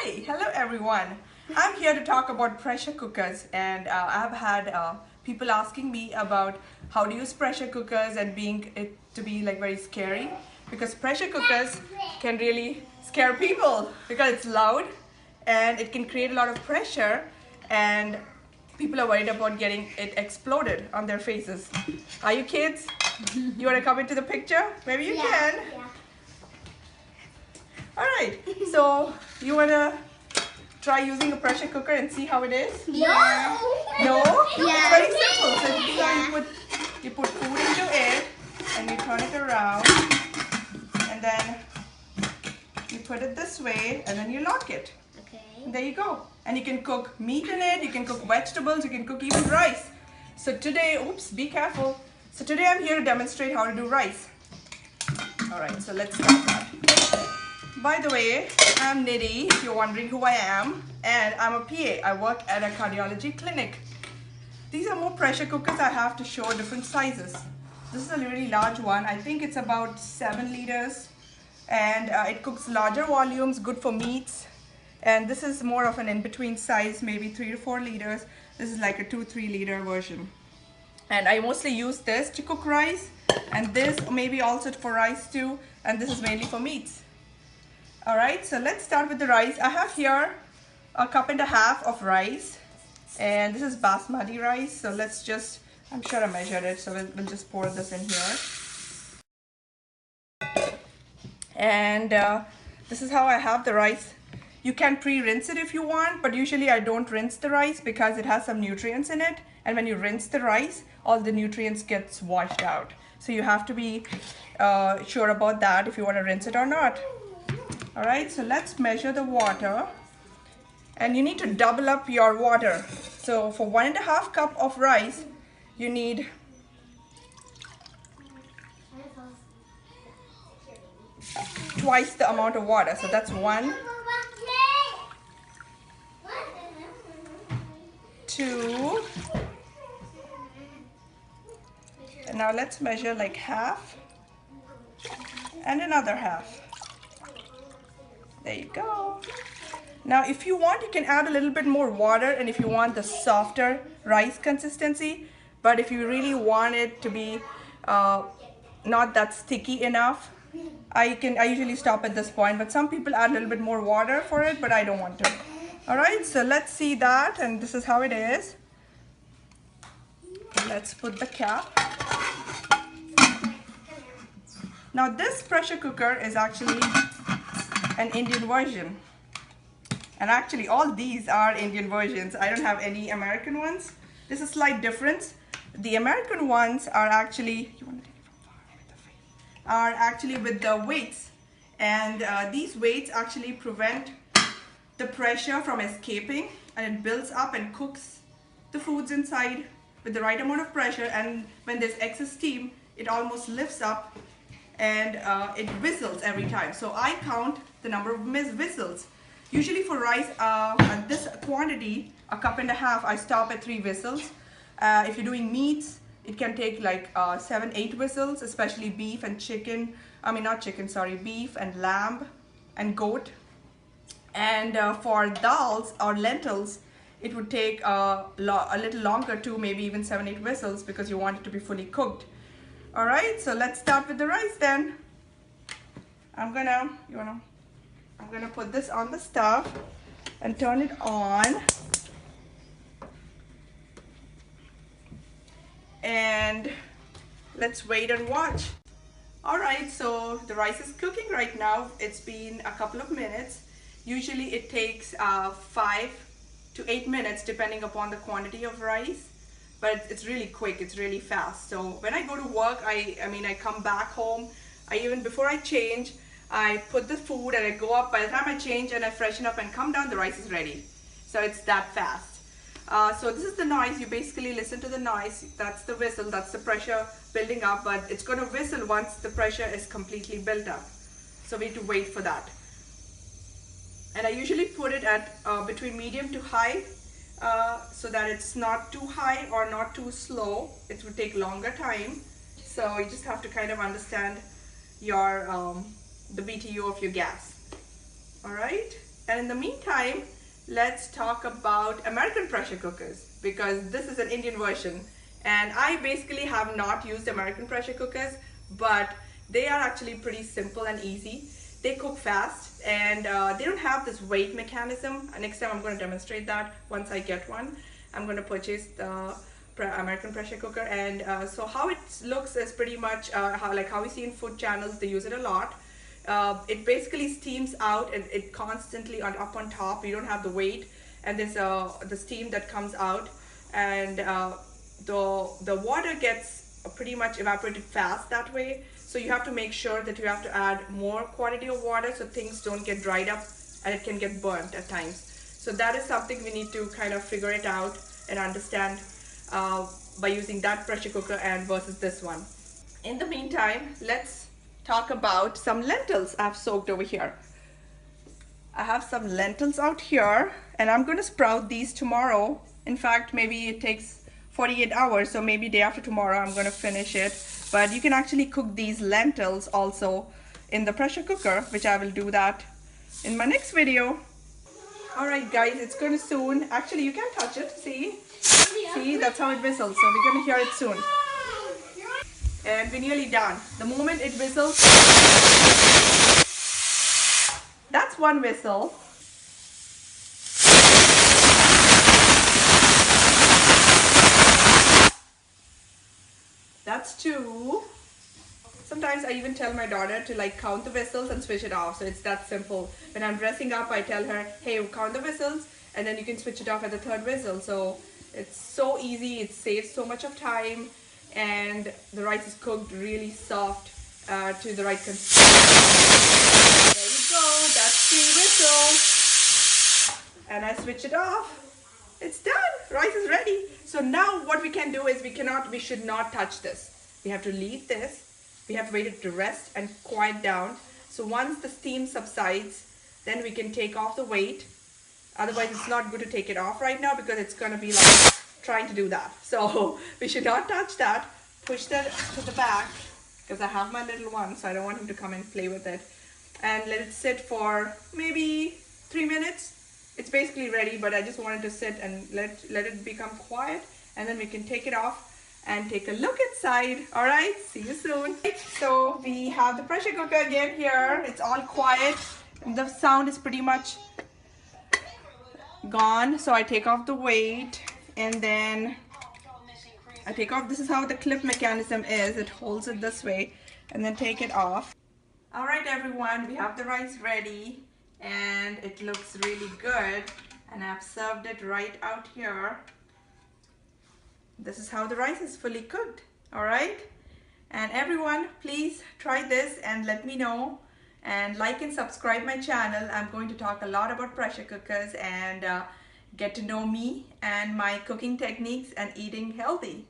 Hi, hello everyone. I'm here to talk about pressure cookers, and I've had people asking me about how to use pressure cookers and being it to be like very scary, because pressure cookers can really scare people because it's loud and it can create a lot of pressure, and people are worried about getting it exploded on their faces. Are you kids? You want to come into the picture? Maybe you can. Yeah. Alright, so you wanna try using a pressure cooker and see how it is? Yeah. No? Yeah. It's very simple. So you put food into it and you turn it around and then you put it this way and then you lock it. Okay. And there you go. And you can cook meat in it, you can cook vegetables, you can cook even rice. So today, oops, be careful. So today I'm here to demonstrate how to do rice. Alright, so let's start that. By the way, I'm Nidhi, if you're wondering who I am, and I'm a PA. I work at a cardiology clinic. These are more pressure cookers I have to show different sizes. This is a really large one. I think it's about 7 liters, and it cooks larger volumes, good for meats. And this is more of an in-between size, maybe 3 to 4 liters. This is like a 2-3 liter version. And I mostly use this to cook rice, and this maybe also for rice too, and this is mainly for meats. Alright, so let's start with the rice. I have here a cup and a half of rice, and this is basmati rice. So let's just, I'm sure I measured it, so we'll just pour this in here. And this is how I have the rice. You can pre-rinse it if you want, but usually I don't rinse the rice because it has some nutrients in it, and when you rinse the rice, all the nutrients gets washed out. So you have to be sure about that if you want to rinse it or not. Alright, so let's measure the water, and you need to double up your water. So for 1.5 cup of rice, you need twice the amount of water. So that's 1, 2, and now let's measure like half and another half. There you go. Now if you want, you can add a little bit more water, and if you want the softer rice consistency, but if you really want it to be not that sticky enough, I usually stop at this point, but some people add a little bit more water for it, but I don't want to. Alright, so let's see that, and this is how it is. Let's put the cap. Now this pressure cooker is actually an Indian version, and actually all these are Indian versions. I don't have any American ones. There's a slight difference. The American ones are actually, you want to take it from far with the face, are actually with the weights, and these weights actually prevent the pressure from escaping, and it builds up and cooks the foods inside with the right amount of pressure, and when there's excess steam, it almost lifts up and it whistles every time. So I count the number of whistles. Usually for rice, at this quantity, 1.5 cups, I stop at 3 whistles. If you're doing meats, it can take like 7-8 whistles, especially beef and chicken. I mean not chicken, sorry, beef and lamb and goat. And for dals or lentils, it would take a little longer too, maybe even 7-8 whistles, because you want it to be fully cooked. Alright, so let's start with the rice then. I'm gonna put this on the stove and turn it on. And let's wait and watch. Alright, so the rice is cooking right now. It's been a couple of minutes. Usually it takes 5 to 8 minutes depending upon the quantity of rice. But it's really quick, it's really fast. So when I go to work, I come back home, even before I change, I put the food and I go up. By the time I change and I freshen up and come down, the rice is ready. So it's that fast. So this is the noise. You basically listen to the noise. That's the whistle, that's the pressure building up, but it's going to whistle once the pressure is completely built up. So we need to wait for that. And I usually put it at between medium to high, so that it's not too high or not too slow. It would take longer time. So you just have to kind of understand your the BTU of your gas. Alright, And in the meantime, let's talk about American pressure cookers, because this is an Indian version. And I basically have not used American pressure cookers, but they are actually pretty simple and easy. They cook fast, and they don't have this weight mechanism. Next time I'm going to demonstrate that once I get one. I'm going to purchase the American pressure cooker, and so how it looks is pretty much how we see in food channels. They use it a lot. It basically steams out, and it constantly up on top. You don't have the weight, and there's the steam that comes out, and the water gets pretty much evaporated fast that way. So you have to make sure that you have to add more quantity of water so things don't get dried up and it can get burnt at times. So that is something we need to kind of figure it out and understand by using that pressure cooker and versus this one. In the meantime, let's talk about some lentils I've soaked over here. I have some lentils out here, and I'm going to sprout these tomorrow. In fact, maybe it takes 48 hours, so maybe day after tomorrow I'm going to finish it. But you can actually cook these lentils also in the pressure cooker, which I will do that in my next video. Alright guys, it's going to soon. Actually, you can touch it. See, that's how it whistles. So we're going to hear it soon. And we're nearly done. The moment it whistles, that's one whistle. That's two. Sometimes I even tell my daughter to like count the whistles and switch it off. So it's that simple. When I'm dressing up, I tell her, hey, count the whistles, and then you can switch it off at the third whistle. So it's so easy. It saves so much of time, and the rice is cooked really soft to the right consistency. There you go. That's the whistle. And I switch it off. It's done. Rice is ready. So now what we can do is we should not touch this. We have to leave this. We have to wait it to rest and quiet down. So once the steam subsides, then we can take off the weight. Otherwise, it's not good to take it off right now because it's going to be like trying to do that. So we should not touch that. Push that to the back because I have my little one, so I don't want him to come and play with it. And let it sit for maybe 3 minutes. It's basically ready, but I just wanted to sit and let it become quiet, and then we can take it off and take a look inside. All right, see you soon. So we have the pressure cooker again here. It's all quiet. The sound is pretty much gone. So I take off the weight, and then I take off. This is how the clip mechanism is. It holds it this way, and then take it off. All right, everyone, we have the rice ready. And it looks really good, and I've served it right out here. This is how the rice is fully cooked. All right, and everyone, please try this and let me know, and like and subscribe my channel. I'm going to talk a lot about pressure cookers and get to know me and my cooking techniques and eating healthy.